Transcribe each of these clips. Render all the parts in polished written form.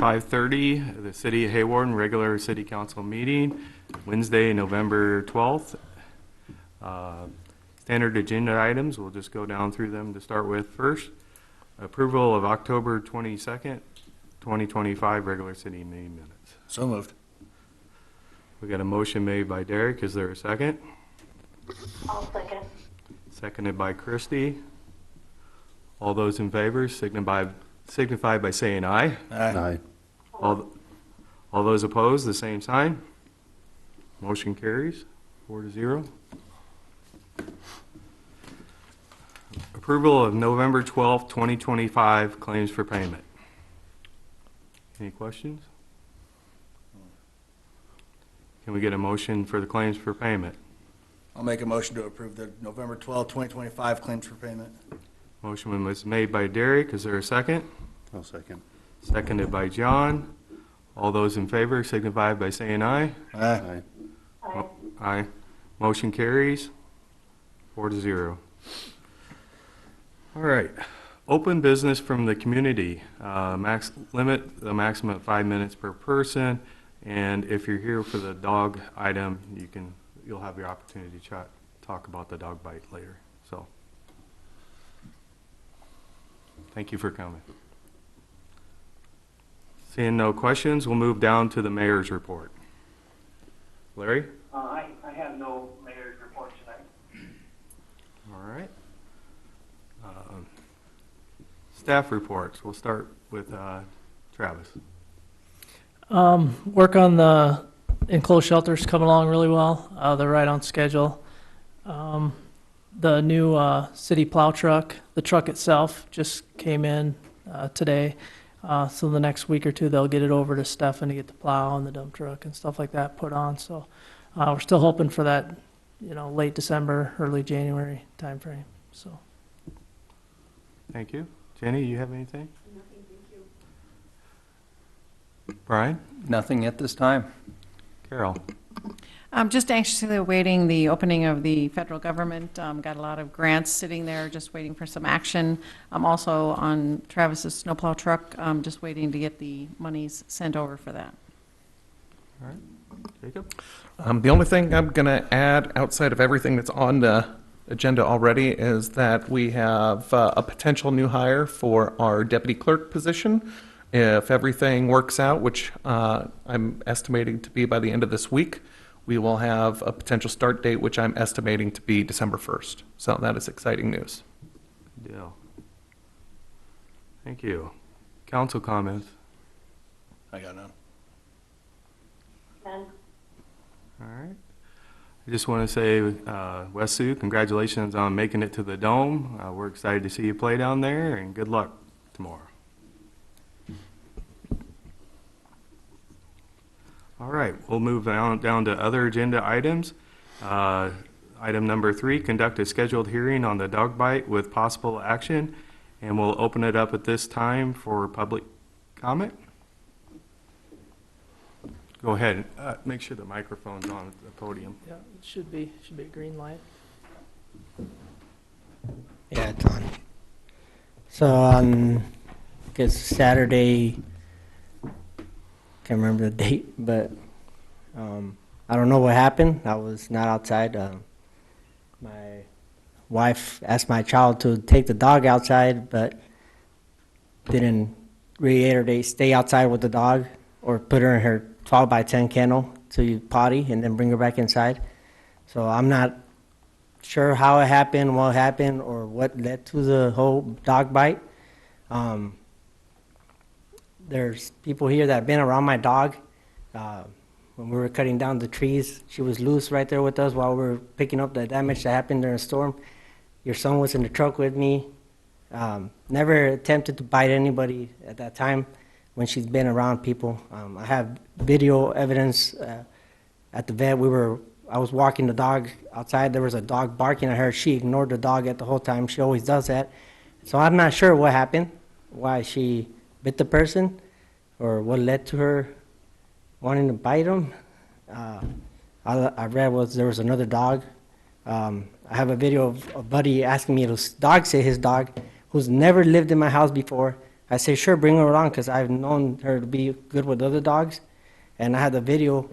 5:30, the City of Hawarden regular City Council meeting, Wednesday, November 12th. Standard agenda items, we'll just go down through them to start with. First, approval of October 22nd, 2025 regular city meeting minutes. So moved. We got a motion made by Derek. Is there a second? I'll second. Seconded by Christie. All those in favor signify by saying aye. Aye. All those opposed, the same sign. Motion carries 4-0. Approval of November 12th, 2025 claims for payment. Any questions? Can we get a motion for the claims for payment? I'll make a motion to approve the November 12, 2025 claims for payment. Motion was made by Derek. Is there a second? I'll second. Seconded by John. All those in favor signify by saying aye. Aye. Aye. Aye. Motion carries 4-0. All right. Open business from the community. Limit the maximum of 5 minutes per person. And if you're here for the dog item, you'll have your opportunity to talk about the dog bite later. So, thank you for coming. Seeing no questions, we'll move down to the mayor's report. Larry? I have no mayor's report tonight. All right. Staff reports. We'll start with Travis. Work on the enclosed shelters coming along really well. They're right on schedule. The new city plow truck, the truck itself just came in today. So the next week or two, they'll get it over to Stefan to get the plow and the dump truck and stuff like that put on. So we're still hoping for that, late December, early January timeframe. So. Thank you. Jenny, you have anything? Nothing, thank you. Brian? Nothing at this time. Carol? I'm just anxiously awaiting the opening of the federal government. Got a lot of grants sitting there, just waiting for some action. I'm also on Travis's snowplow truck, just waiting to get the monies sent over for that. All right. Jacob? The only thing I'm going to add outside of everything that's on the agenda already is that we have a potential new hire for our deputy clerk position. If everything works out, which I'm estimating to be by the end of this week, we will have a potential start date, which I'm estimating to be December 1st. So that is exciting news. Good deal. Thank you. Council comments? I got none. None. All right. I just want to say, Wes Sue, congratulations on making it to the Dome. We're excited to see you play down there, and good luck tomorrow. All right, we'll move down to other agenda items. Item number 3, conduct a scheduled hearing on the dog bite with possible action, and we'll open it up at this time for public comment. Go ahead. Make sure the microphone's on at the podium. Yeah, it should be a green light. Yeah, it's on. So on, I guess Saturday, can't remember the date, but I don't know what happened. I was not outside. My wife asked my child to take the dog outside, but didn't reiterate stay outside with the dog or put her in her 12 by 10 kennel to potty and then bring her back inside. So I'm not sure how it happened, what happened, or what led to the whole dog bite. There's people here that have been around my dog. When we were cutting down the trees, she was loose right there with us while we were picking up the damage that happened during a storm. Your son was in the truck with me. Never attempted to bite anybody at that time when she's been around people. I have video evidence at the vet. I was walking the dog outside. There was a dog barking at her. She ignored the dog at the whole time. She always does that. So I'm not sure what happened, why she bit the person, or what led to her wanting to bite him. I read there was another dog. I have a video of a buddy asking me to dog sit his dog, who's never lived in my house before. I say, sure, bring her around, because I've known her to be good with other dogs. And I had a video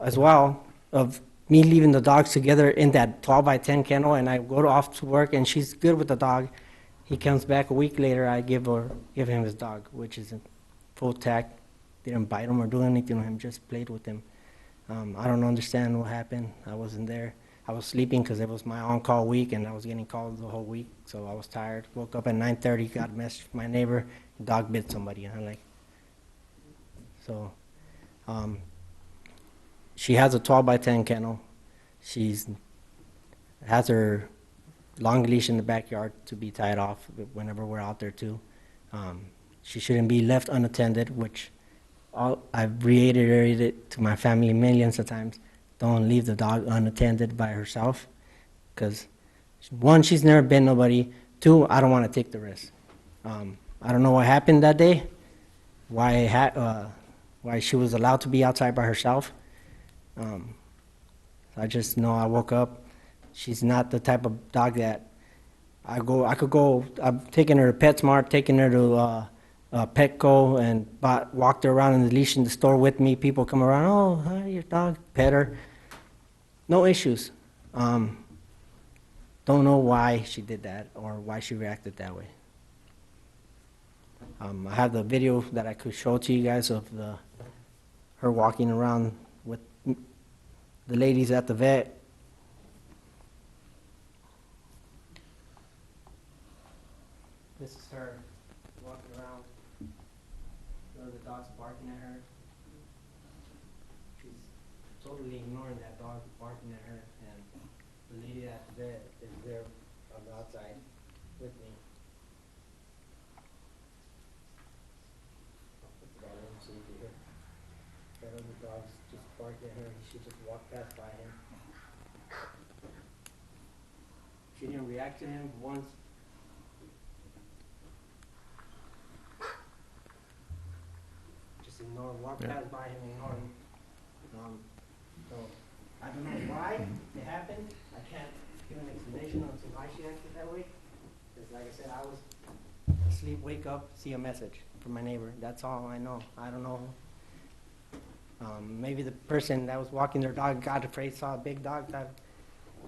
as well of me leaving the dogs together in that 12 by 10 kennel, and I go off to work, and she's good with the dog. He comes back a week later, I give him his dog, which is in full tack. Didn't bite him or do anything to him, just played with him. I don't understand what happened. I wasn't there. I was sleeping because it was my on-call week, and I was getting called the whole week, so I was tired. Woke up at 9:30, got a message from my neighbor, dog bit somebody, and I'm like, so, she has a 12 by 10 kennel. She's has her long leash in the backyard to be tied off whenever we're out there too. She shouldn't be left unattended, which I've reiterated it to my family millions of times. Don't leave the dog unattended by herself, because one, she's never been nobody. Two, I don't want to take the risk. I don't know what happened that day, why she was allowed to be outside by herself. I just know I woke up. She's not the type of dog that I've taken her to PetSmart, taken her to Petco, and walked her around in the leash in the store with me. People come around, oh, hi, your dog, pet her. No issues. Don't know why she did that or why she reacted that way. I have the video that I could show to you guys of her walking around with the ladies at the vet. This is her walking around. The dog's barking at her. She's totally ignoring that dog barking at her, and the lady at the vet is there on the outside with me. I'll put the dog in so you can hear. That other dog's just barking at her. She just walked past by him. She didn't react to him once. Just ignore, walk past by him, ignore him. So I don't know why it happened. I can't give an explanation as to why she acted that way. Because like I said, I was asleep, wake up, see a message from my neighbor. That's all I know. I don't know. Maybe the person that was walking their dog got afraid, saw a big dog, thought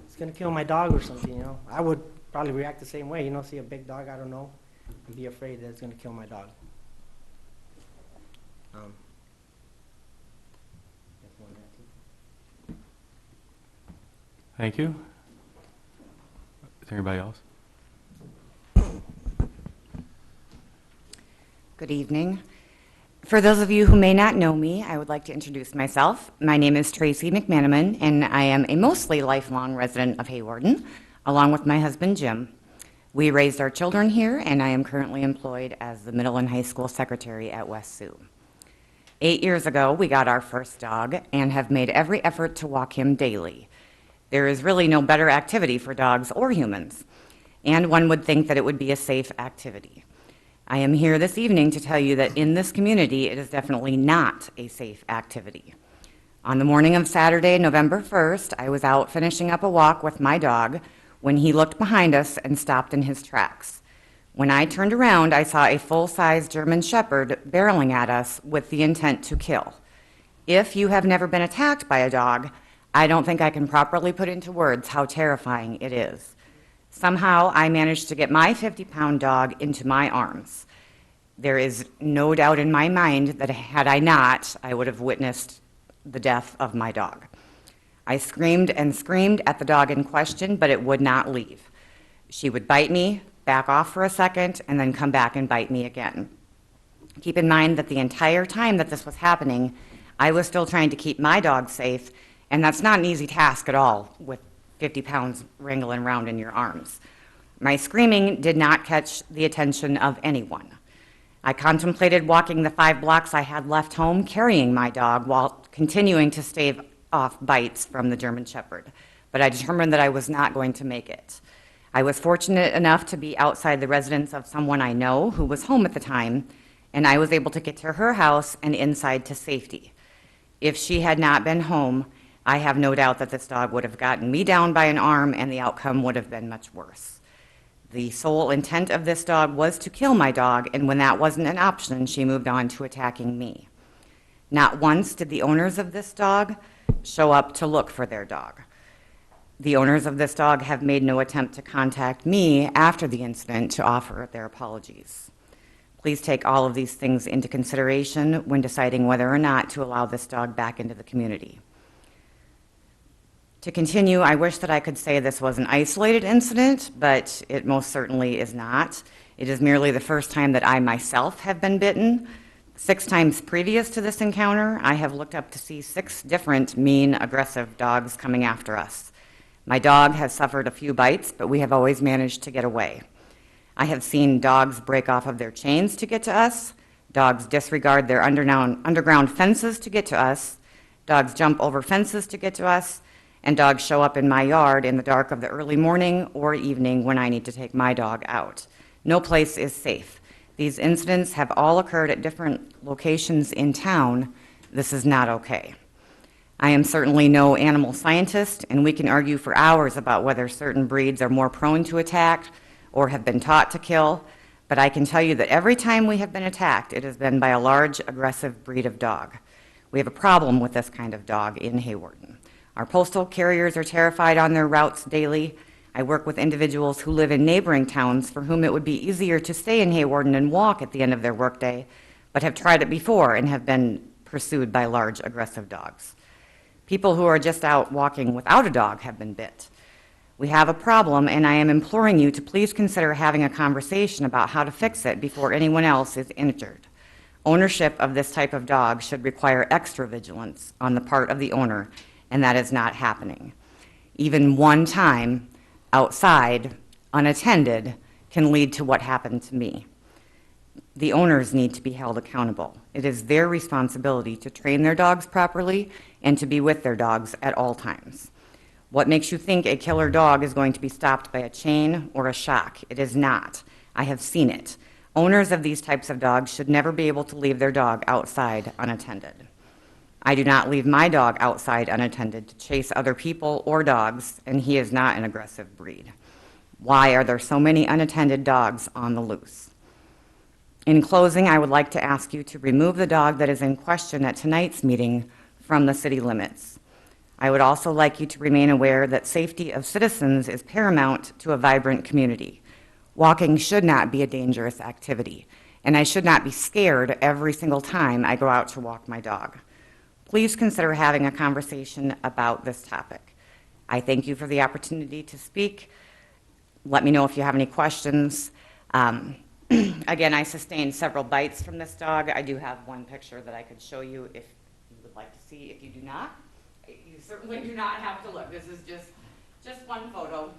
it's gonna kill my dog or something, you know. I would probably react the same way, you know, see a big dog, I don't know, and be afraid that it's gonna kill my dog. That's one answer. Thank you. Is there anybody else? Good evening. For those of you who may not know me, I would like to introduce myself. My name is Tracy McManaman, and I am a mostly lifelong resident of Hawarden, along with my husband, Jim. We raised our children here, and I am currently employed as the middle and high school secretary at West Sioux. 8 years ago, we got our first dog and have made every effort to walk him daily. There is really no better activity for dogs or humans, and one would think that it would be a safe activity. I am here this evening to tell you that in this community, it is definitely not a safe activity. On the morning of Saturday, November 1st, I was out finishing up a walk with my dog when he looked behind us and stopped in his tracks. When I turned around, I saw a full-size German Shepherd barreling at us with the intent to kill. If you have never been attacked by a dog, I don't think I can properly put into words how terrifying it is. Somehow, I managed to get my 50-pound dog into my arms. There is no doubt in my mind that had I not, I would have witnessed the death of my dog. I screamed and screamed at the dog in question, but it would not leave. She would bite me, back off for a second, and then come back and bite me again. Keep in mind that the entire time that this was happening, I was still trying to keep my dog safe, and that's not an easy task at all with 50 pounds wrangling around in your arms. My screaming did not catch the attention of anyone. I contemplated walking the 5 blocks I had left home carrying my dog while continuing to stave off bites from the German Shepherd, but I determined that I was not going to make it. I was fortunate enough to be outside the residence of someone I know who was home at the time, and I was able to get to her house and inside to safety. If she had not been home, I have no doubt that this dog would have gotten me down by an arm and the outcome would have been much worse. The sole intent of this dog was to kill my dog, and when that wasn't an option, she moved on to attacking me. Not once did the owners of this dog show up to look for their dog. The owners of this dog have made no attempt to contact me after the incident to offer their apologies. Please take all of these things into consideration when deciding whether or not to allow this dog back into the community. To continue, I wish that I could say this was an isolated incident, but it most certainly is not. It is merely the first time that I myself have been bitten. 6 times previous to this encounter, I have looked up to see 6 different mean, aggressive dogs coming after us. My dog has suffered a few bites, but we have always managed to get away. I have seen dogs break off of their chains to get to us, dogs disregard their underground fences to get to us, dogs jump over fences to get to us, and dogs show up in my yard in the dark of the early morning or evening when I need to take my dog out. No place is safe. These incidents have all occurred at different locations in town. This is not okay. I am certainly no animal scientist, and we can argue for hours about whether certain breeds are more prone to attack or have been taught to kill, but I can tell you that every time we have been attacked, it has been by a large, aggressive breed of dog. We have a problem with this kind of dog in Hawarden. Our postal carriers are terrified on their routes daily. I work with individuals who live in neighboring towns for whom it would be easier to stay in Hawarden and walk at the end of their workday, but have tried it before and have been pursued by large, aggressive dogs. People who are just out walking without a dog have been bit. We have a problem, and I am imploring you to please consider having a conversation about how to fix it before anyone else is injured. Ownership of this type of dog should require extra vigilance on the part of the owner, and that is not happening. Even one time outside, unattended, can lead to what happened to me. The owners need to be held accountable. It is their responsibility to train their dogs properly and to be with their dogs at all times. What makes you think a killer dog is going to be stopped by a chain or a shock? It is not. I have seen it. Owners of these types of dogs should never be able to leave their dog outside unattended. I do not leave my dog outside unattended to chase other people or dogs, and he is not an aggressive breed. Why are there so many unattended dogs on the loose? In closing, I would like to ask you to remove the dog that is in question at tonight's meeting from the city limits. I would also like you to remain aware that safety of citizens is paramount to a vibrant community. Walking should not be a dangerous activity, and I should not be scared every single time I go out to walk my dog. Please consider having a conversation about this topic. I thank you for the opportunity to speak. Let me know if you have any questions. Again, I sustained several bites from this dog. I do have one picture that I could show you if you would like to see. If you do not, you certainly do not have to look. This is just one photo.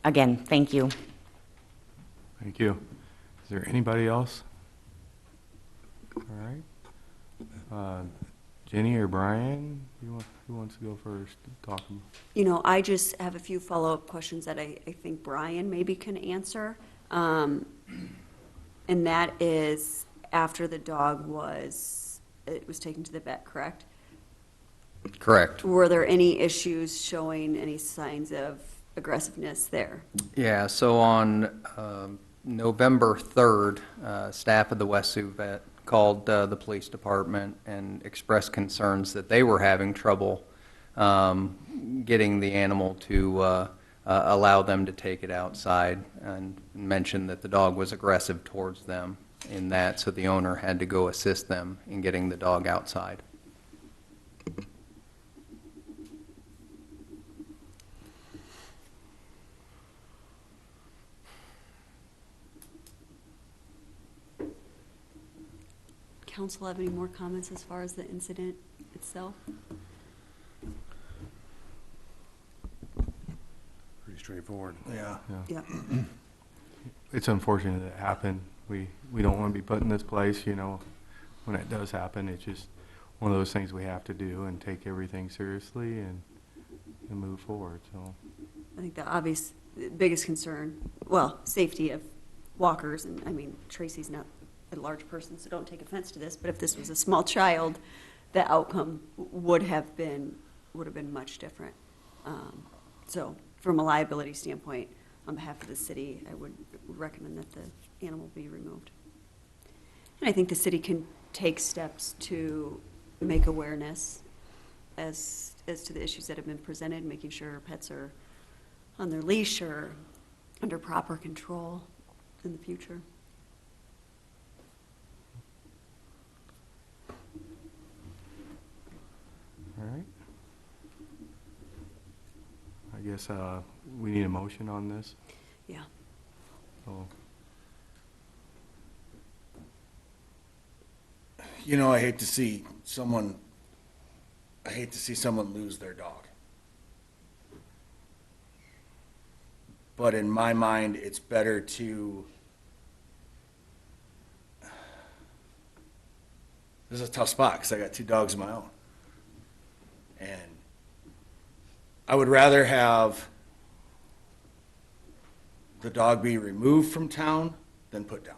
Again, thank you. Thank you. Is there anybody else? All right. Jenny or Brian, who wants to go first? Talk. You know, I just have a few follow-up questions that I think Brian maybe can answer. And that is after the dog was taken to the vet, correct? Correct. Were there any issues showing any signs of aggressiveness there? Yeah, so on November 3rd, staff of the West Sioux Vet called the police department and expressed concerns that they were having trouble getting the animal to allow them to take it outside, and mentioned that the dog was aggressive towards them in that, so the owner had to go assist them in getting the dog outside. Council have any more comments as far as the incident itself? Pretty straightforward. Yeah. Yep. It's unfortunate that it happened. We don't want to be put in this place, you know, when it does happen. It's just one of those things we have to do and take everything seriously. And and move forward, so. I think the obvious, biggest concern, well, safety of walkers, and I mean, Tracy's not a large person, so don't take offense to this, but if this was a small child, the outcome would have been much different. So from a liability standpoint, on behalf of the city, I would recommend that the animal be removed. And I think the city can take steps to make awareness as to the issues that have been presented, making sure pets are on their leash or under proper control in the future. All right. I guess we need a motion on this. Yeah. So, You know, I hate to see someone lose their dog. But in my mind, it's better to, this is a tough spot because I got 2 dogs of my own. And I would rather have the dog be removed from town than put down.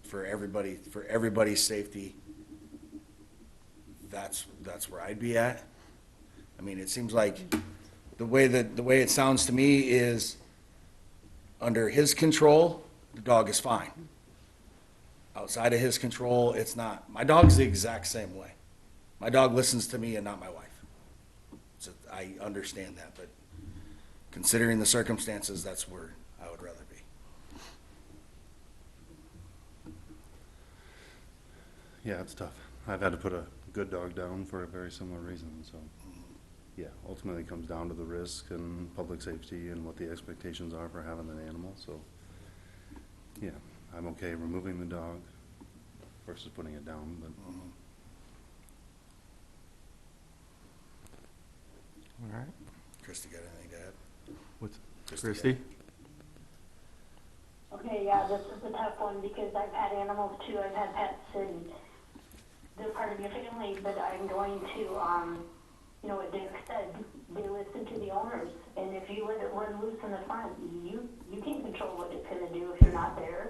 For everybody's safety, that's where I'd be at. I mean, it seems like the way it sounds to me is under his control, the dog is fine. Outside of his control, it's not. My dog's the exact same way. My dog listens to me and not my wife. So I understand that, but considering the circumstances, that's where I would rather be. Yeah, it's tough. I've had to put a good dog down for a very similar reason, so, yeah, ultimately it comes down to the risk and public safety and what the expectations are for having an animal, so, yeah, I'm okay removing the dog versus putting it down, but. all right. Christie, got anything to add? What's, Christie, Christie? Okay, yeah, this is a tough one because I've had animals too. I've had pets and they're part of your family, but I'm going to, you know what Dick said, they listen to the owners. And if you let it run loose in the front, you can't control what it's going to do if you're not there.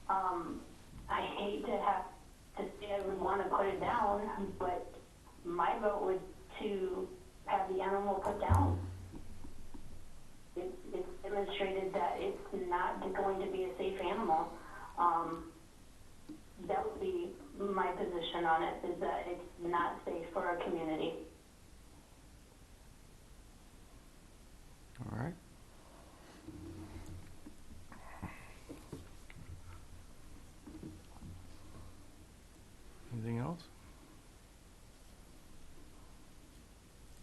I hate to have to say I would want to put it down, but my vote would to have the animal put down. It's demonstrated that it's not going to be a safe animal. That would be my position on it, is that it's not safe for our community. All right. Anything else?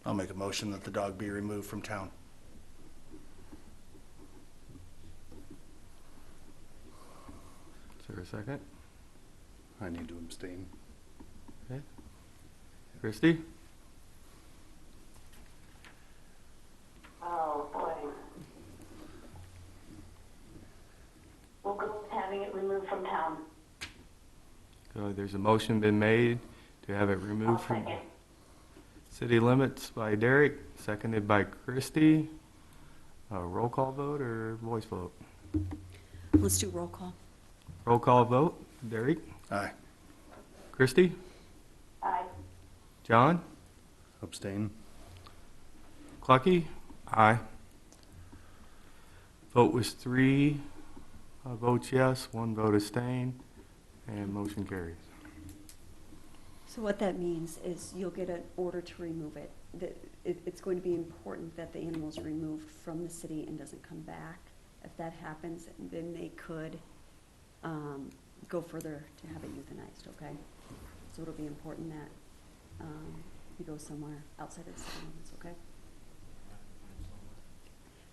I'll make a motion that the dog be removed from town. Is there a second? I need to abstain. Okay. Christie? Oh, boy. We'll go with having it removed from town. So there's a motion been made to have it I'll removed from second. city limits by Derek, seconded by Christie. A roll call vote or voice vote? Let's do roll call. Roll call vote. Derek? Aye. Christie? Aye. John? Abstain. Clucky? Aye. Vote was 3 votes yes, 1 vote abstain, and motion carries. So what that means is you'll get an order to remove it. It's going to be important that the animal is removed from the city and doesn't come back. If that happens, then they could go further to have it euthanized, okay? So it'll be important that you go somewhere outside of the city limits, okay?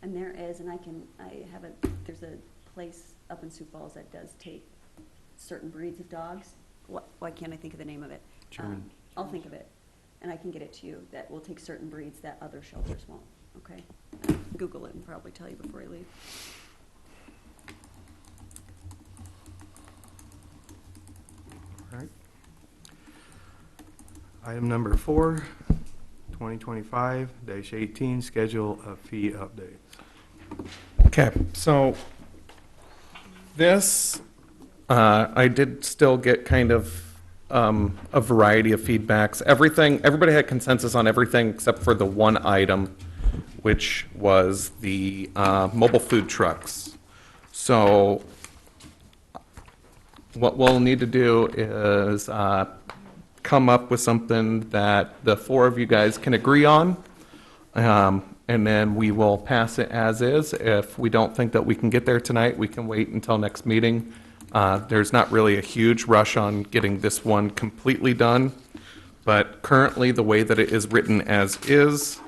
And there is, and there's a place up in Sioux Falls that does take certain breeds of dogs. Why can't I think of the name of it? German. I'll think of it, and I can get it to you, that will take certain breeds that other shelters won't, okay? Google it and probably tell you before I leave. All right. Item number 4, 2025-18, schedule of fee updates. Okay, so this, I did still get kind of a variety of feedbacks. Everybody had consensus on everything except for the one item, which was the mobile food trucks. So what we'll need to do is come up with something that the 4 of you guys can agree on. And then we will pass it as is. If we don't think that we can get there tonight, we can wait until next meeting. There's not really a huge rush on getting this one completely done, but currently the way that it is written as is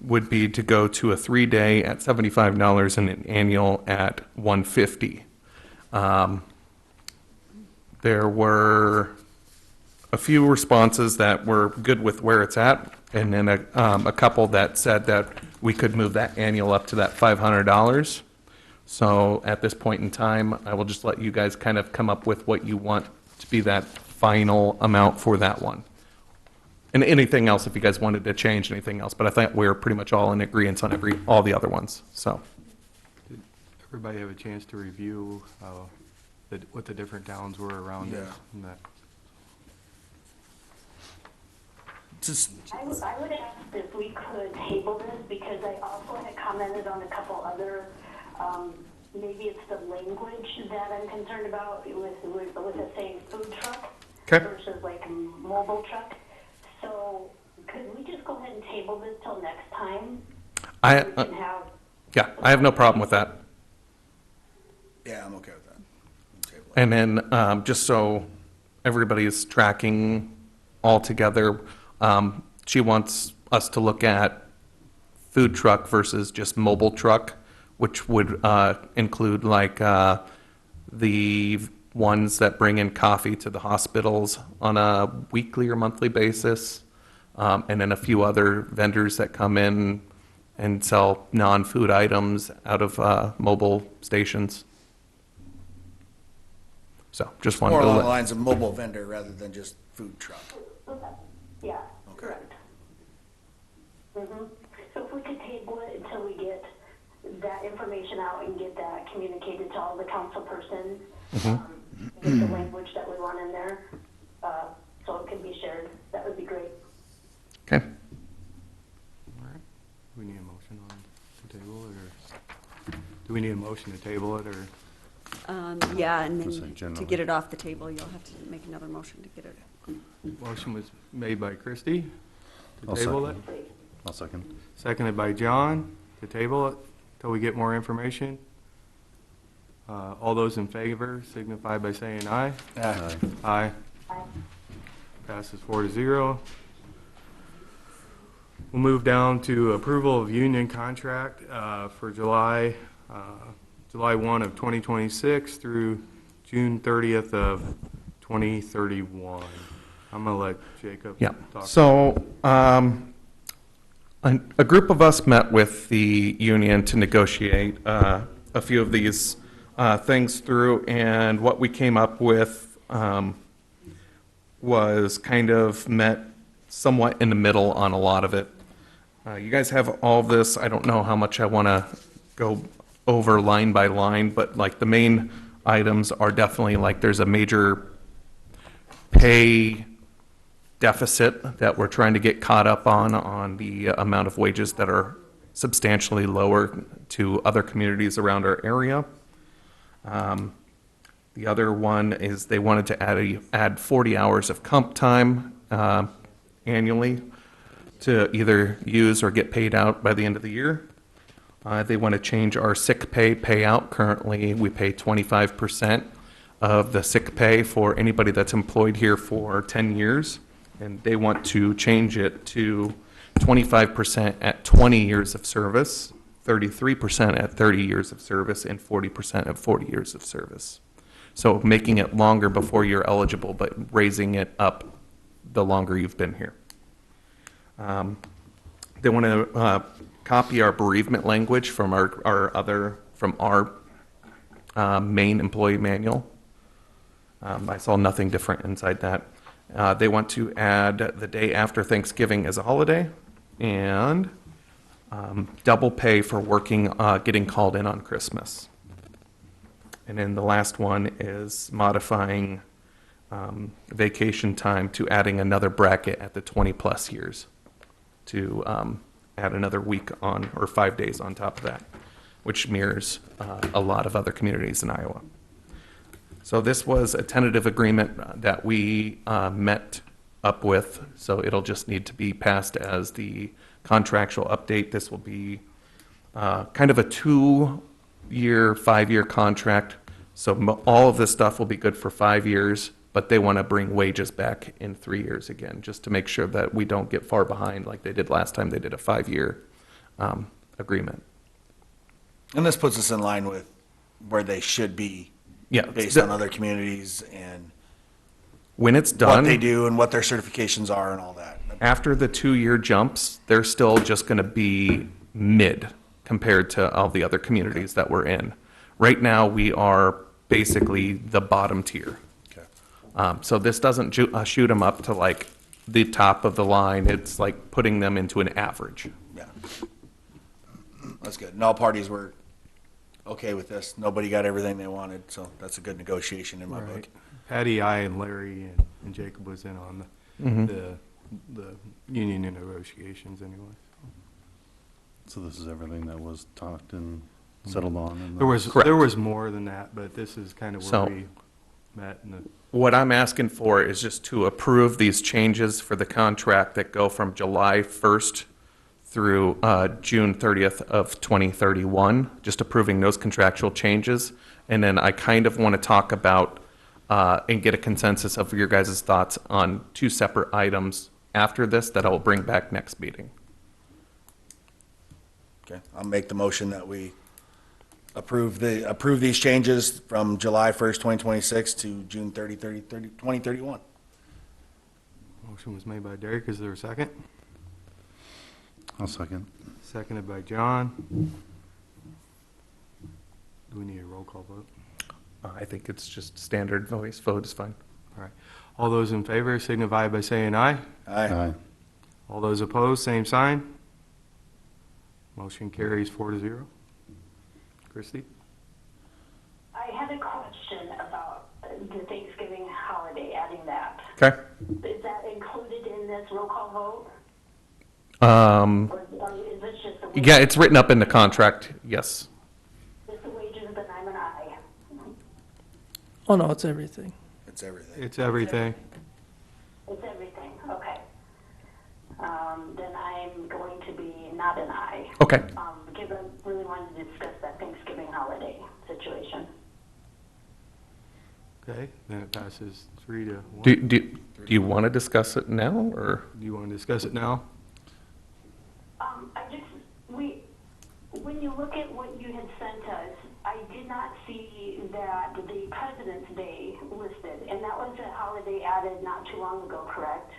would be to go to a 3-day at $75 and an annual at $150. There were a few responses that were good with where it's at, and then a couple that said that we could move that annual up to that $500. So at this point in time, I will just let you guys kind of come up with what you want to be that final amount for that one. And anything else, if you guys wanted to change anything else, but I think we're pretty much all in agreement on all the other ones, so. Did everybody have a chance to review what the different towns were around us? Yeah. And that? Just, I would ask if we could table this, because I also had commented on a couple other, maybe it's the language that I'm concerned about with it saying food truck Okay. versus like mobile truck. So could we just go ahead and table this till next time? I We can have, Yeah, I have no problem with that. yeah, I'm okay with that. We'll table it. And then, just so everybody is tracking all together, she wants us to look at food truck versus just mobile truck, which would include like the ones that bring in coffee to the hospitals on a weekly or monthly basis, and then a few other vendors that come in and sell non-food items out of mobile stations. So just wanted More to along the let, lines of mobile vendor rather than just food truck. yeah, Okay. correct. Mm-hmm. So if we could table it until we get that information out and get that communicated to all the council persons, get the language that we want in there, so it can be shared, that would be great. okay. All right. Do we need a motion to table it, or do we need a motion to table it, or? Yeah, and Just then like to generally. get it off the table, you'll have to make another motion to get it. Motion was made by Christie to I'll table it, second. I'll second. seconded by John to table it till we get more information. All those in favor signify by saying aye. Aye. Aye. Aye. Passes 4-0. We'll move down to approval of union contract for July 1 of 2026 through June 30th of 2031. I'm going to let Jacob Yeah, talk. so a group of us met with the union to negotiate a few of these things through, and what we came up with was kind of met somewhat in the middle on a lot of it. You guys have all of this. I don't know how much I want to go over line by line, but like the main items are definitely like there's a major pay deficit that we're trying to get caught up on the amount of wages that are substantially lower to other communities around our area. The other one is they wanted to add 40 hours of comp time annually to either use or get paid out by the end of the year. They want to change our sick pay payout. Currently, we pay 25% of the sick pay for anybody that's employed here for 10 years. And they want to change it to 25% at 20 years of service, 33% at 30 years of service, and 40% at 40 years of service. So making it longer before you're eligible, but raising it up the longer you've been here. They want to copy our bereavement language from our main employee manual. I saw nothing different inside that. They want to add the day after Thanksgiving as a holiday, and double pay for working, getting called in on Christmas. And then the last one is modifying vacation time to adding another bracket at the 20-plus years to add another week on, or 5 days on top of that, which mirrors a lot of other communities in Iowa. So this was a tentative agreement that we met up with, so it'll just need to be passed as the contractual update. This will be kind of a 2-year, 5-year contract, so all of this stuff will be good for 5 years, but they want to bring wages back in 3 years again, just to make sure that we don't get far behind like they did last time they did a 5-year agreement. And this puts us in line with where they should be, Yeah, based on other communities and when it's what done, they do and what their certifications are and all that. after the 2-year jumps, they're still just going to be mid compared to all the other communities that we're in. Right now, we are basically the bottom tier. Okay. So this doesn't shoot them up to like the top of the line. It's like putting them into an average. Yeah. That's good. And all parties were okay with this. Nobody got everything they wanted, so that's a good negotiation in my book. Right. Patty, I, and Larry and Jacob was in on the union negotiations anyway. So this is everything that was talked and settled on? And There was more than that, but this is kind of where So- we met in the. What I'm asking for is just to approve these changes for the contract that go from July 1st through June 30th of 2031, just approving those contractual changes. And then I kind of want to talk about and get a consensus of your guys' thoughts on 2 separate items after this that I'll bring back next meeting. Okay, I'll make the motion that we approve these changes from July 1st, 2026 to June 2031. Motion was made by Derek. Is there a second? I'll second. Seconded by John. Do we need a roll call vote? I think it's just standard voice vote is fine. All right. All those in favor signify by saying aye. Aye. All those opposed, same sign. Motion carries 4-0. Christie? I had a question about the Thanksgiving holiday, adding that. Okay. Is that included in this roll call vote? Or is this just the wages? Yeah, it's written up in the contract, yes. Just the wages, then I'm an aye. Oh, no, it's everything. It's everything. It's everything. It's everything, okay. Then I'm going to be not an aye. Okay. Given, really wanted to discuss that Thanksgiving holiday situation. Okay, then it passes 3-1. Do you want to discuss it now, or? Do you want to discuss it now? When you look at what you had sent us, I did not see that the President's Day listed, and that was a holiday added not too long ago, correct?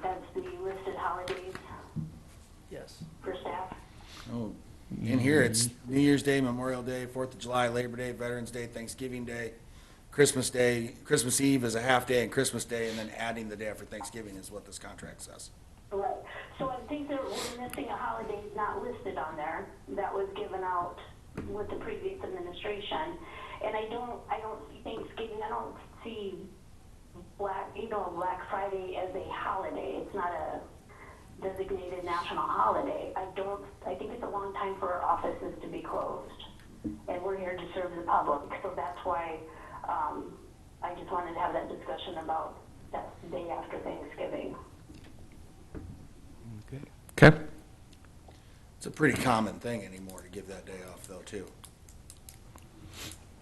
That's the listed holidays Yes. for staff? Oh, in here, it's New Year's Day, Memorial Day, 4th of July, Labor Day, Veterans Day, Thanksgiving Day, Christmas Day, Christmas Eve is a half day, and Christmas Day, and then adding the day after Thanksgiving is what this contract says. Right. So I think that we're missing a holiday not listed on there that was given out with the previous administration. And I don't see Thanksgiving, I don't see Black Friday as a holiday. It's not a designated national holiday. I think it's a long time for our offices to be closed. And we're here to serve the public. So that's why I just wanted to have that discussion about that day after Thanksgiving. Okay. Okay. It's a pretty common thing anymore to give that day off, though, too.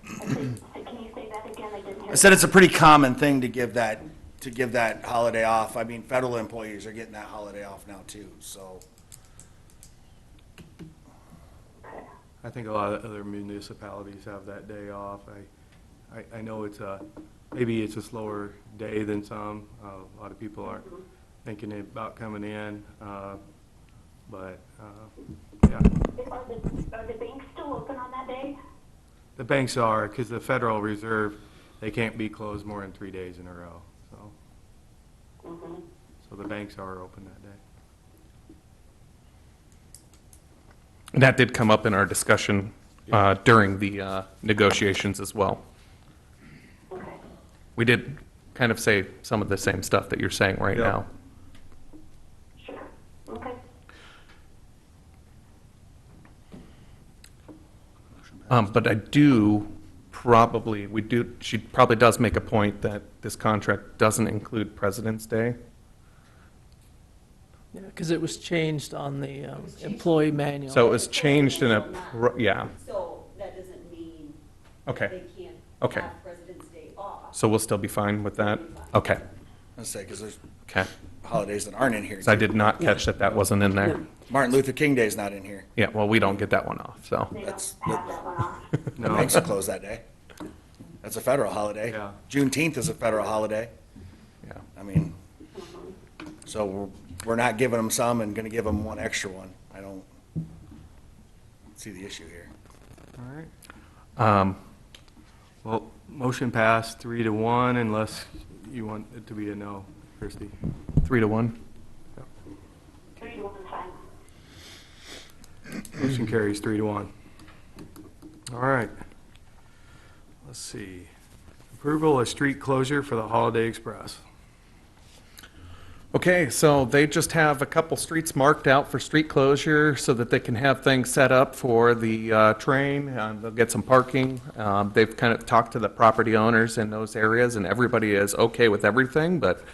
Can you say that again? I didn't hear. I said it's a pretty common thing to give that holiday off. I mean, federal employees are getting that holiday off now, too, so. Okay. I think a lot of other municipalities have that day off. I know maybe it's a slower day than some. A lot of people aren't thinking about coming in, but, yeah. Are the banks still open on that day? The banks are, because the Federal Reserve, they can't be closed more than 3 days in a row, so. Mhm. So the banks are open that day. That did come up in our discussion during the negotiations as well. Okay. We did kind of say some of the same stuff that you're saying right Yeah. now. Sure. Okay. But she probably does make a point that this contract doesn't include President's Day. Yeah, because it was changed on the employee manual. So it was changed in yeah, So that doesn't mean okay, can't Okay. have President's Day off. so we'll still be fine with that? Okay, Let's say, because there's okay. holidays that aren't in here. So I did not catch that wasn't in there. Martin Luther King Day's not in here. Yeah, well, we don't get that one off, so. They That's- don't have that one off. The No. banks are closed that day. That's a federal holiday. Yeah. Juneteenth is a federal holiday. Yeah. I mean, so we're not giving them some and gonna give them one extra one. I don't see the issue here. All right. Well, motion passed 3-1 unless you want it to be a no, Christie. 3-1? 3-1 is fine. Motion carries 3-1. All right. Let's see. Approval of street closure for the Holiday Express. Okay, so they just have a couple streets marked out for street closure so that they can have things set up for the train. They'll get some parking. They've kind of talked to the property owners in those areas, and everybody is okay with everything, but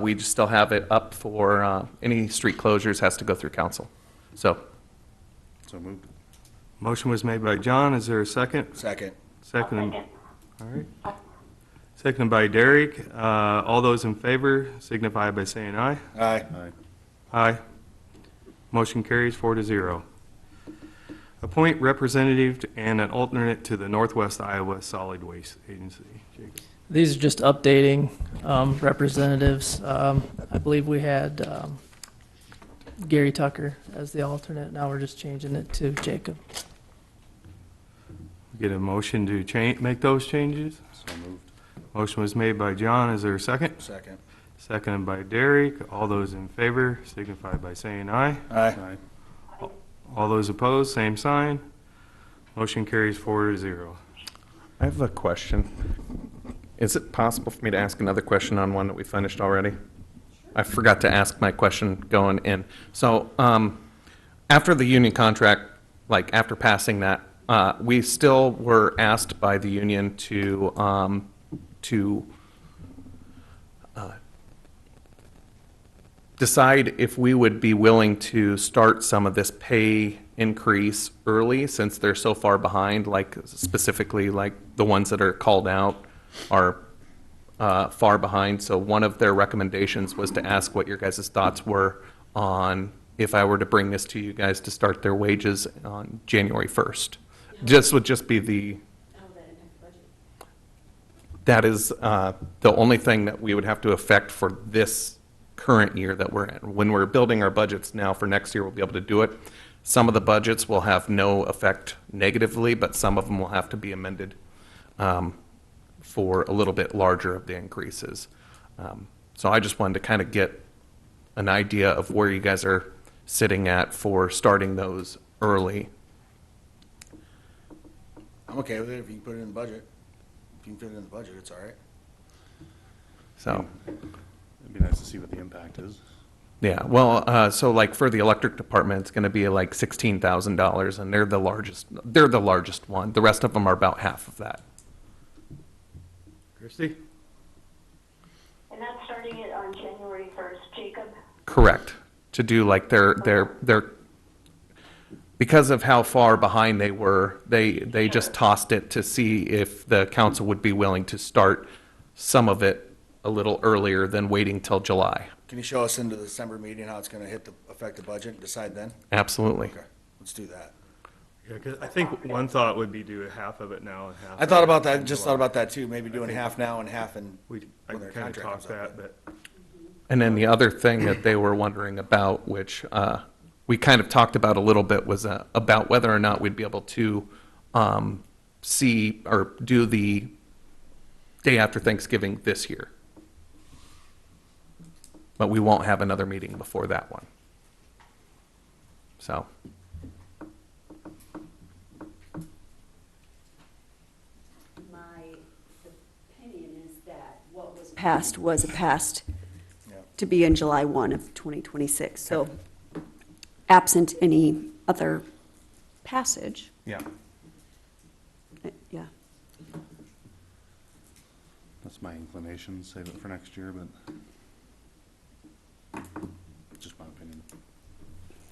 we just still have it up for any street closures has to go through council. So, So moved. Motion was made by John. Is there a second? Second. Second. Second. All right. Seconded by Derek. All those in favor signify by saying aye. Aye. Aye. Aye. Motion carries 4-0. Appoint representative and an alternate to the Northwest Iowa Solid Waste Agency. Jacob. These are just updating representatives. I believe we had Gary Tucker as the alternate. Now we're just changing it to Jacob. Get a motion to make those changes. So moved. Motion was made by John. Is there a second? Second. Seconded by Derek. All those in favor signify by saying aye. Aye. Aye. All those opposed, same sign. Motion carries 4-0. I have a question. Is it possible for me to ask another question on one that we finished already? I forgot to ask my question going in. So, after the union contract, like after passing that, we still were asked by the union to decide if we would be willing to start some of this pay increase early since they're so far behind, like specifically like the ones that are called out are far behind. So one of their recommendations was to ask what your guys' thoughts were on if I were to bring this to you guys to start their wages on January 1st. This would just be the, that is the only thing that we would have to affect for this current year that we're in. When we're building our budgets now for next year, we'll be able to do it. Some of the budgets will have no effect negatively, but some of them will have to be amended for a little bit larger of the increases. So I just wanted to kind of get an idea of where you guys are sitting at for starting those early. I'm okay with it if you can put it in the budget. If you can fit it in the budget, it's all right. So, It'd be nice to see what the impact is. yeah, well, so like for the electric department, it's gonna be like $16,000, and they're the largest one. The rest of them are about half of that. Christie? And that's starting it on January 1st, Jacob? Correct. To do like their, because of how far behind they were, they just tossed it to see if the council would be willing to start some of it a little earlier than waiting till July. Can you show us into the December meeting how it's gonna affect the budget and decide then? Absolutely. Okay, let's do that. Yeah, 'cause I think one thought would be do half of it now and half. I thought about that, just thought about that too, maybe doing half now and half in, I when their kind of contract talked comes up. that, but And then the other thing that they were wondering about, which we kind of talked about a little bit, was about whether or not we'd be able to see or do the day after Thanksgiving this year. But we won't have another meeting before that one. So, My opinion is that what was passed was passed to be in July 1 of 2026. So absent any other passage, yeah. yeah. That's my inclination, save it for next year, but just my opinion.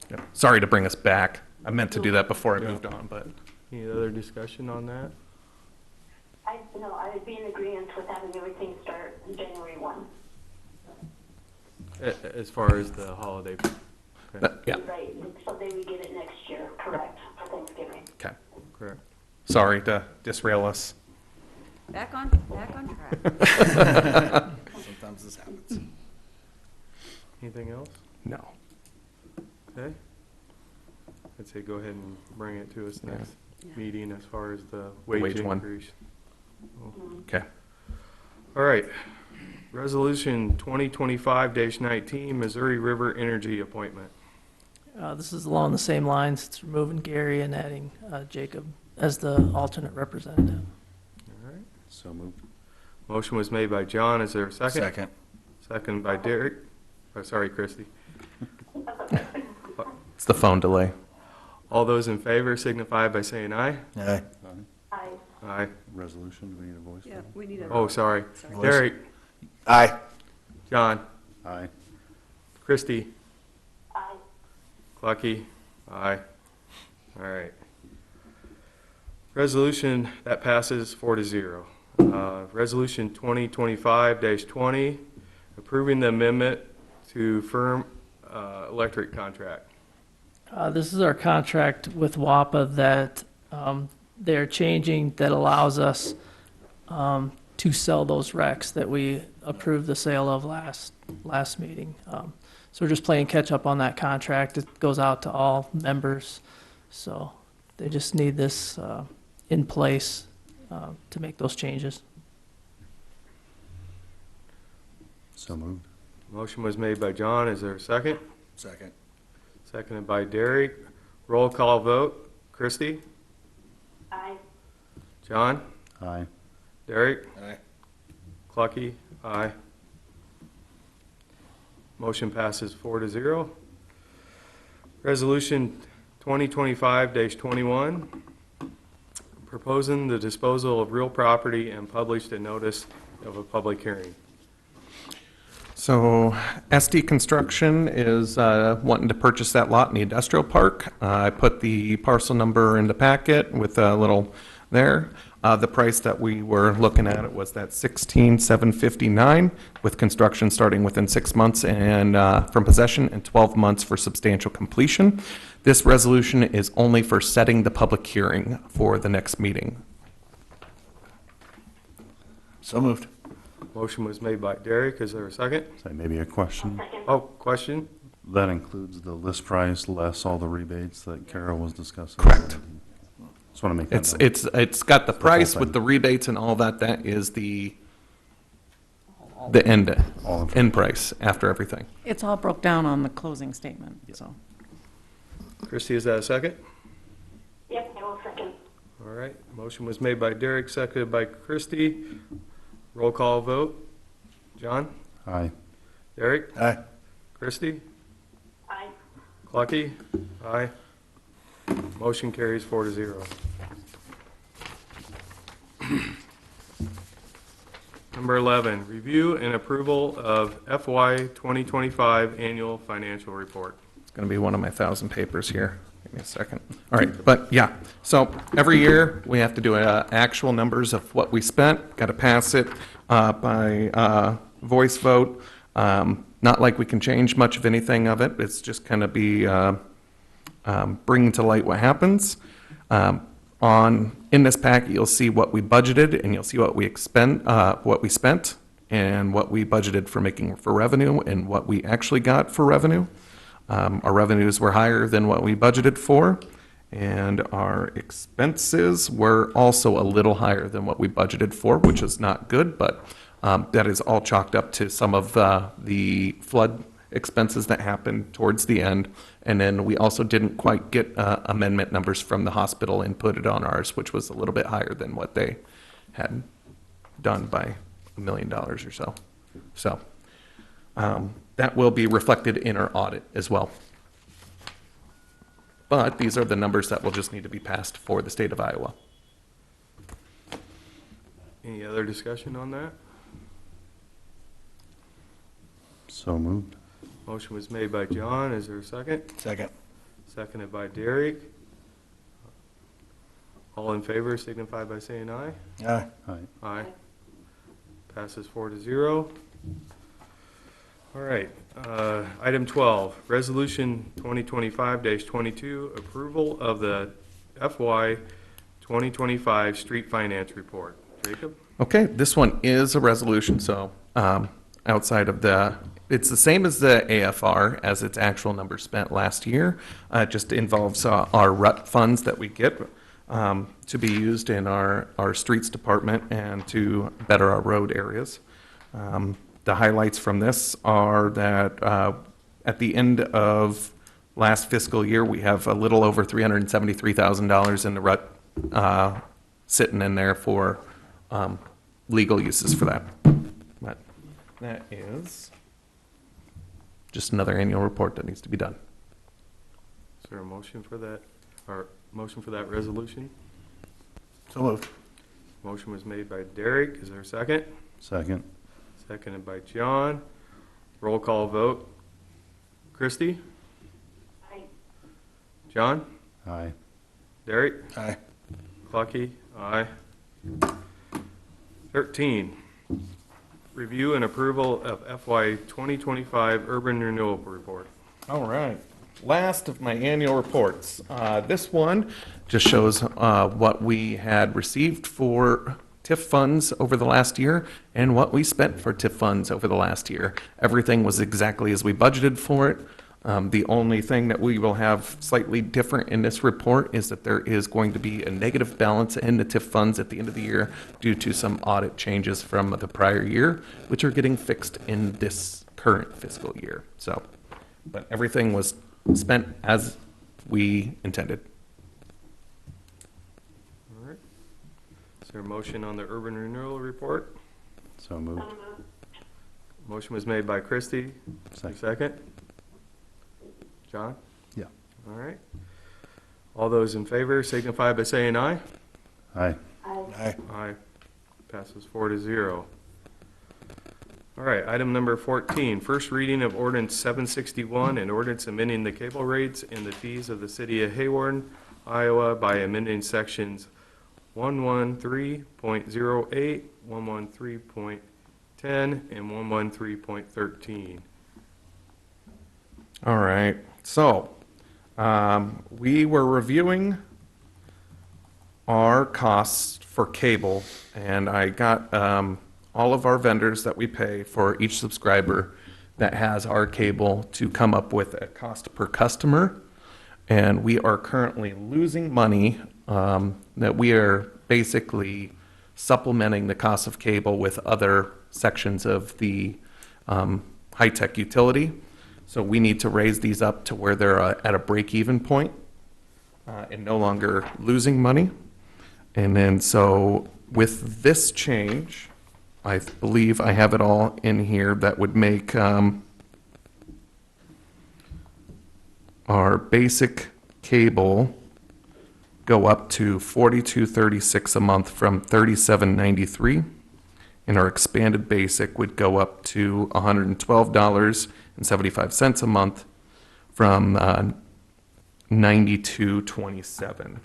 Yep. Sorry to bring us back. I meant to do that before I moved on, but Any other discussion on that? I would be in agreement with having everything start January 1. As far as the holiday? Okay, yeah, Right, so they would get it next year, correct, for Thanksgiving. okay. correct. Sorry to disrail us. Back on track. Sometimes this happens. Anything else? No. Okay. I'd say go ahead and bring it to us next Yeah. meeting as far as the Wage wage one. increase. Okay. All right. Resolution 2025-19, Missouri River Energy appointment. This is along the same lines. It's removing Gary and adding Jacob as the alternate representative. All right. So moved. Motion was made by John. Is there a second? Second. Second by Derek. Oh, sorry, Christie. It's the phone delay. All those in favor signify by saying aye. Aye. I, Aye. Resolution, do we need a voice Yeah, vote? we need a. Oh, sorry. Sorry. Derek, Aye. John, Aye. Christie, I, Clucky, aye. All right. Resolution, that passes 4-0. Resolution 2025-20, approving the amendment to firm electric contract. This is our contract with WAPA that they're changing that allows us to sell those RECs that we approved the sale of last meeting. So we're just playing catch up on that contract. It goes out to all members. So they just need this in place to make those changes. So moved. Motion was made by John. Is there a second? Second. Seconded by Derek. Roll call vote. Christie? I, John? Aye. Derek? Aye. Clucky? Aye. Motion passes 4-0. Resolution 2025-21, proposing the disposal of real property and published a notice of a public hearing. So SD Construction is wanting to purchase that lot in the industrial park. I put the parcel number in the packet with a little there. The price that we were looking at it was that 16,759 with construction starting within 6 months and from possession and 12 months for substantial completion. This resolution is only for setting the public hearing for the next meeting. So moved. Motion was made by Derek. Is there a second? Say maybe a question. second. Oh, question? That includes the list price less all the rebates that Carol was discussing. Correct. Just want to make that known. It's got the whole price with thing. the rebates and all that. That is the end All in end price after everything. It's all broke down on the closing statement, so. Christie, is that a second? Yep, I will second. All right. Motion was made by Derek, seconded by Christie. Roll call vote. John? Aye. Derek? Aye. Christie? I, Clucky? Aye. Motion carries 4-0. Number 11, review and approval of FY 2025 annual financial report. It's going to be one of my 1,000 papers here. Give me a second. All right, but yeah, so every year we have to do actual numbers of what we spent. Got to pass it by voice vote. Not like we can change much of anything of it. It's just kind of be bringing to light what happens. In this packet, you'll see what we budgeted, and you'll see what we spent, and what we budgeted for making for revenue, and what we actually got for revenue. Our revenues were higher than what we budgeted for, And our expenses were also a little higher than what we budgeted for, which is not good, but that is all chalked up to some of the flood expenses that happened towards the end. And then we also didn't quite get amendment numbers from the hospital and put it on ours, which was a little bit higher than what they had done by $1 million or so. So that will be reflected in our audit as well. But these are the numbers that will just need to be passed for the state of Iowa. Any other discussion on that? So moved. Motion was made by John. Is there a second? Second. Seconded by Derek. All in favor signify by saying aye. Aye. Aye. Aye. Passes 4-0. All right, item 12, Resolution 2025-22, approval of the FY 2025 Street Finance Report. Jacob? Okay, this one is a resolution, so outside of it's the same as the AFR as its actual number spent last year. It just involves our RUT funds that we get to be used in our streets department and to better our road areas. The highlights from this are that at the end of last fiscal year, we have a little over $373,000 in the RUT sitting in there for legal uses for that. But that is just another annual report that needs to be done. Is there a motion for that, or motion for that resolution? So moved. Motion was made by Derek. Is there a second? Second. Seconded by John. Roll call vote. Christie? Aye. John? Aye. Derek? Aye. Clucky? Aye. 13, review and approval of FY 2025 Urban Renewal Report. All right. Last of my annual reports. This one just shows what we had received for TIF funds over the last year and what we spent for TIF funds over the last year. Everything was exactly as we budgeted for it. The only thing that we will have slightly different in this report is that there is going to be a negative balance in the TIF funds at the end of the year due to some audit changes from the prior year, which are getting fixed in this current fiscal year. So, but everything was spent as we intended. All right. Is there a motion on the Urban Renewal Report? So moved. Motion was made by Christie. Second. Second? John? Yeah. All right. All those in favor signify by saying aye. Aye. Aye. Aye. Passes 4-0. All right, item number 14, first reading of ordinance 761 and ordinance amending the cable rates and the fees of the city of Hawarden, Iowa by amending sections 113.08, 113.10, and 113.13. All right. So, we were reviewing our costs for cable, and I got all of our vendors that we pay for each subscriber that has our cable to come up with a cost per customer. And we are currently losing money that we are basically supplementing the cost of cable with other sections of the high-tech utility. So we need to raise these up to where they're at a break-even point and no longer losing money. And then so with this change, I believe I have it all in here that would make our basic cable go up to $42.36 a month from $37.93, and our expanded basic would go up to $112.75 a month from $92.27.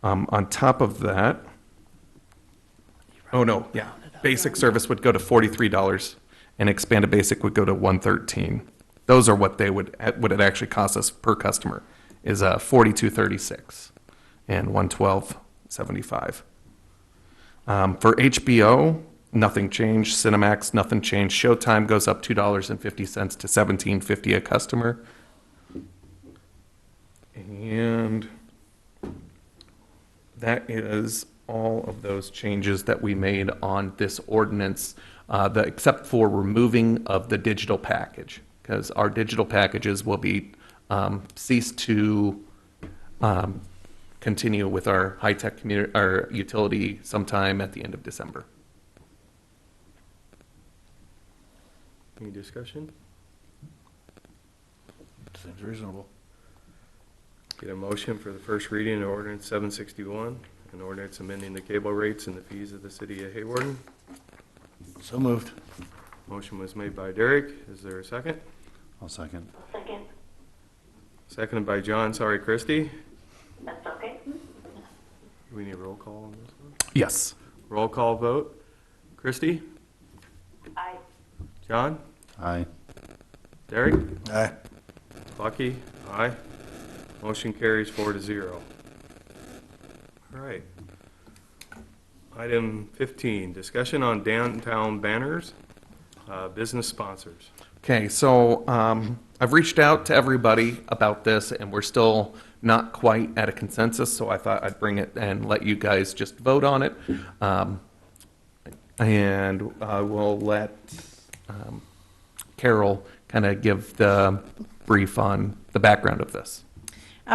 On top of that, basic service would go to $43, and expanded basic would go to $113. Those are what it actually costs us per customer is $42.36 and $112.75. For HBO, nothing changed. Cinemax, nothing changed. Showtime goes up $2.50 to $17.50 a customer. And that is all of those changes that we made on this ordinance, except for removing of the digital package, because our digital packages will be cease to continue with our high-tech community, our utility sometime at the end of December. Any discussion? Seems reasonable. Get a motion for the first reading of ordinance 761, an ordinance amending the cable rates and the fees of the city of Hawarden. So moved. Motion was made by Derek. Is there a second? I'll second. Second, Seconded by John. Sorry, Christie. that's okay. Do we need a roll call on this one? Yes. Roll call vote. Christie? Aye. John? Aye. Derek? Aye. Bucky? Aye. Motion carries 4-0. All right. Item 15, discussion on downtown banners, business sponsors. Okay, so I've reached out to everybody about this, and we're still not quite at a consensus, so I thought I'd bring it and let you guys just vote on it. And we'll let Carol kind of give the brief on the background of this.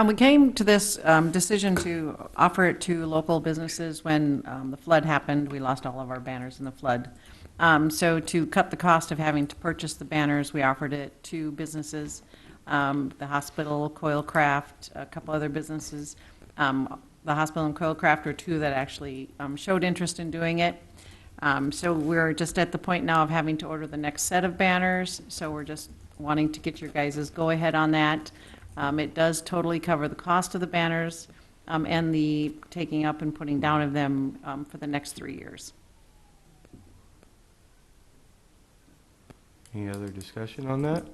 We came to this decision to offer it to local businesses when the flood happened. We lost all of our banners in the flood. So to cut the cost of having to purchase the banners, we offered it to businesses, the hospital, Coilcraft, a couple other businesses. The hospital and Coilcraft were two that actually showed interest in doing it. So we're just at the point now of having to order the next set of banners. So we're just wanting to get your guys' go-ahead on that. It does totally cover the cost of the banners and the taking up and putting down of them for the next 3 years. Any other discussion on that?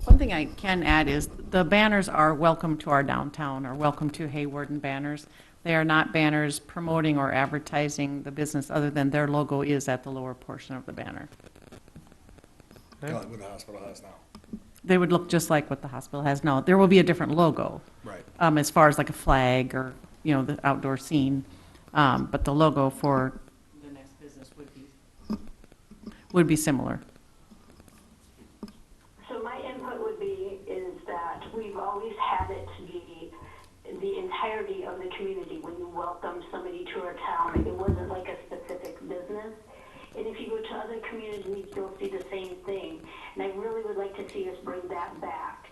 One thing I can add is the banners are welcome to our downtown, or welcome to Hawarden banners. They are not banners promoting or advertising the business other than their logo is at the lower portion of the banner. Okay. Like what the hospital has now. They would look just like what the hospital has now. There will be a different logo. Right. As far as like a flag or, the outdoor scene. But the logo for the next business would be similar. So my input would be is that we've always had it to be the entirety of the community when you welcome somebody to our town. It wasn't like a specific business. And if you go to other communities, you'll see the same thing. And I really would like to see us bring that back.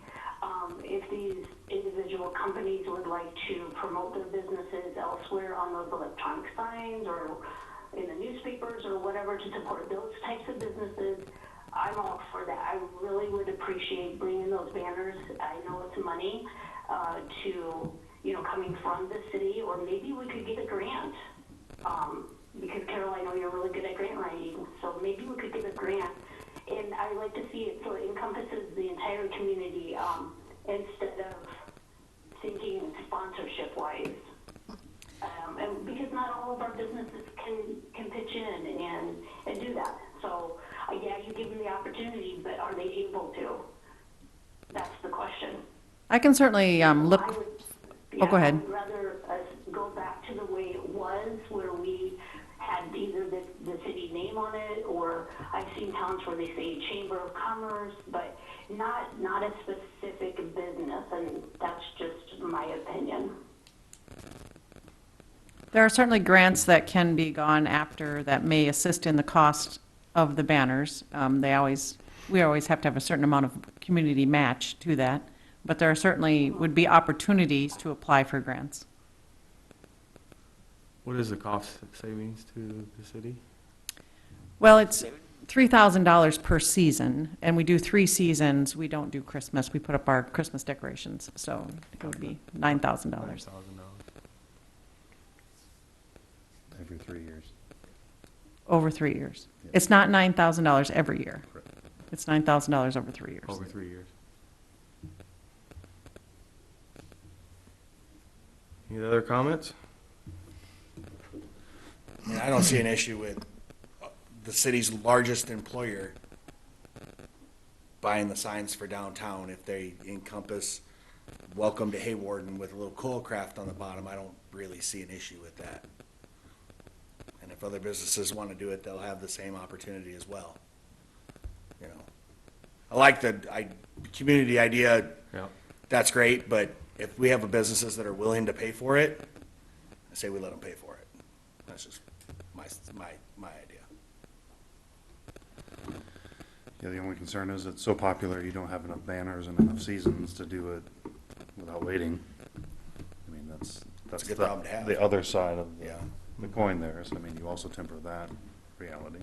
If these individual companies would like to promote their businesses elsewhere on those electronic signs or in the newspapers or whatever to support those types of businesses, I'm all for that. I really would appreciate bringing those banners. I know it's money to, coming from the city, or maybe we could get a grant. Because Carol, I know you're really good at grant writing, so maybe we could get a grant. And I'd like to see it so it encompasses the entire community instead of thinking sponsorship-wise. And because not all of our businesses can pitch in and do that. So, yeah, you give them the opportunity, but are they able to? That's the question. I can certainly look. Yeah, go ahead. I'd rather us go back to the way it was, where we had either the city name on it, or I've seen towns where they say Chamber of Commerce, but not a specific business, and that's just my opinion. There are certainly grants that can be gone after that may assist in the cost of the banners. We always have to have a certain amount of community match to that, but there certainly would be opportunities to apply for grants. What is the cost savings to the city? Well, it's $3,000 per season, and we do 3 seasons. We don't do Christmas. We put up our Christmas decorations, so it would be $9,000. $9,000. Every 3 years. Over 3 years. Yeah. It's not $9,000 every year. Correct. It's $9,000 over 3 years. Over 3 years. Any other comments? I mean, I don't see an issue with the city's largest employer buying the signs for downtown if they encompass welcome to Hawarden with a little Coalcraft on the bottom, I don't really see an issue with that. And if other businesses want to do it, they'll have the same opportunity as well. You know, I like the community idea. Yeah. That's great, but if we have businesses that are willing to pay for it, I say we let them pay for it. That's just my idea. Yeah, the only concern is it's so popular, you don't have enough banners and enough seasons to do it without waiting. I mean, that's a good problem to have. the other side of Yeah. the coin there. So, I mean, you also temper that reality.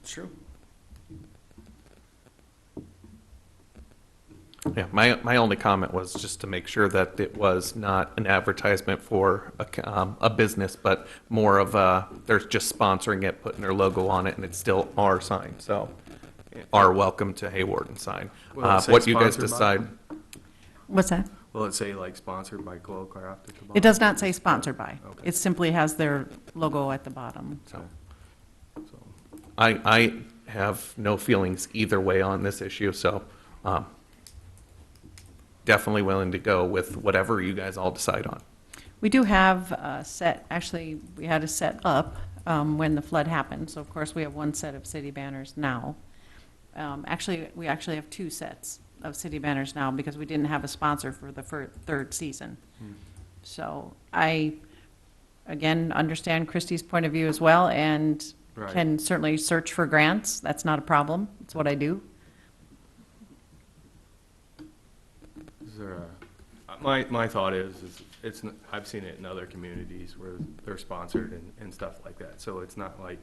It's true. Yeah, my only comment was just to make sure that it was not an advertisement for a business, but more of they're just sponsoring it, putting their logo on it, and it's still our sign, so our welcome to Hawarden sign. Will it say What you guys sponsored by? decide, What's that? Will it say like sponsored by Coalcraft at the bottom? It does not say sponsored by. Okay. It simply has their logo at the bottom. so. So, I have no feelings either way on this issue, so definitely willing to go with whatever you guys all decide on. We do have a set, actually, we had a set up when the flood happened, so of course we have one set of city banners now. We actually have two sets of city banners now because we didn't have a sponsor for the third season. So I, again, understand Christie's point of view as well, and Right. can certainly search for grants. That's not a problem. It's what I do. is there my thought is I've seen it in other communities where they're sponsored and stuff like that. So it's not like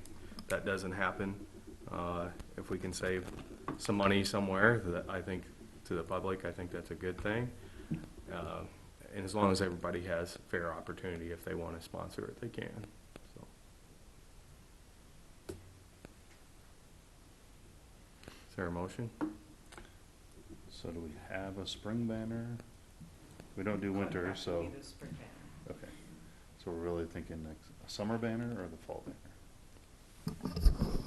that doesn't happen. If we can save some money somewhere, that I think to the public, I think that's a good thing. And as long as everybody has fair opportunity, if they want to sponsor it, they can. So. Is there a motion? So do we have a spring banner? We don't do winter, so. Okay. So we're really thinking a summer banner or the fall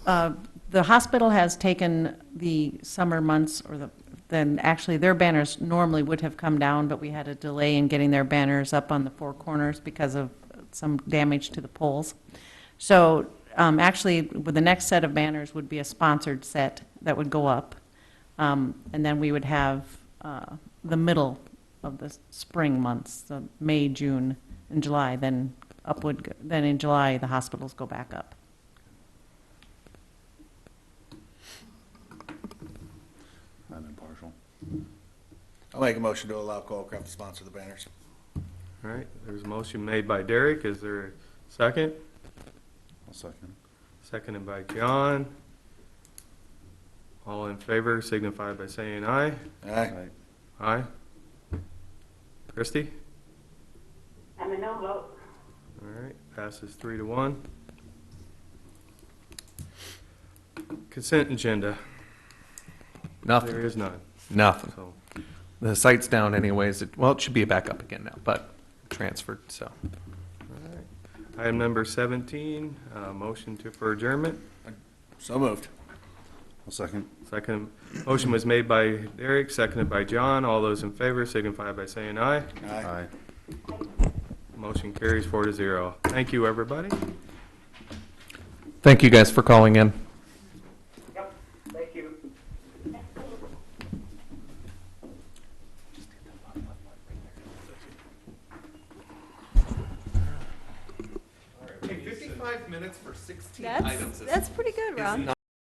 banner? The hospital has taken the summer months, then actually their banners normally would have come down, but we had a delay in getting their banners up on the four corners because of some damage to the poles. So actually, with the next set of banners would be a sponsored set that would go up. And then we would have the middle of the spring months, so May, June, and July, then then in July, the hospitals go back up. I'm impartial. I'll make a motion to allow Coalcraft to sponsor the banners. All right, there's a motion made by Derek. Is there a second? I'll second. Seconded by John. All in favor signify by saying aye. Aye. Aye. Christie? I'm a no vote. All right, passes 3-1. Consent agenda. There Nothing, is none. nothing. So, The site's down anyways. Well, it should be back up again now, but transferred, so. all right. Item number 17, motion for adjournment. So moved. I'll second. Second, motion was made by Derek, seconded by John. All those in favor signify by saying aye. Aye. Motion carries 4-0. Thank you, everybody. Thank you guys for calling in. Yep, thank you. Hey, 55 minutes for 16 That's pretty good, Ron.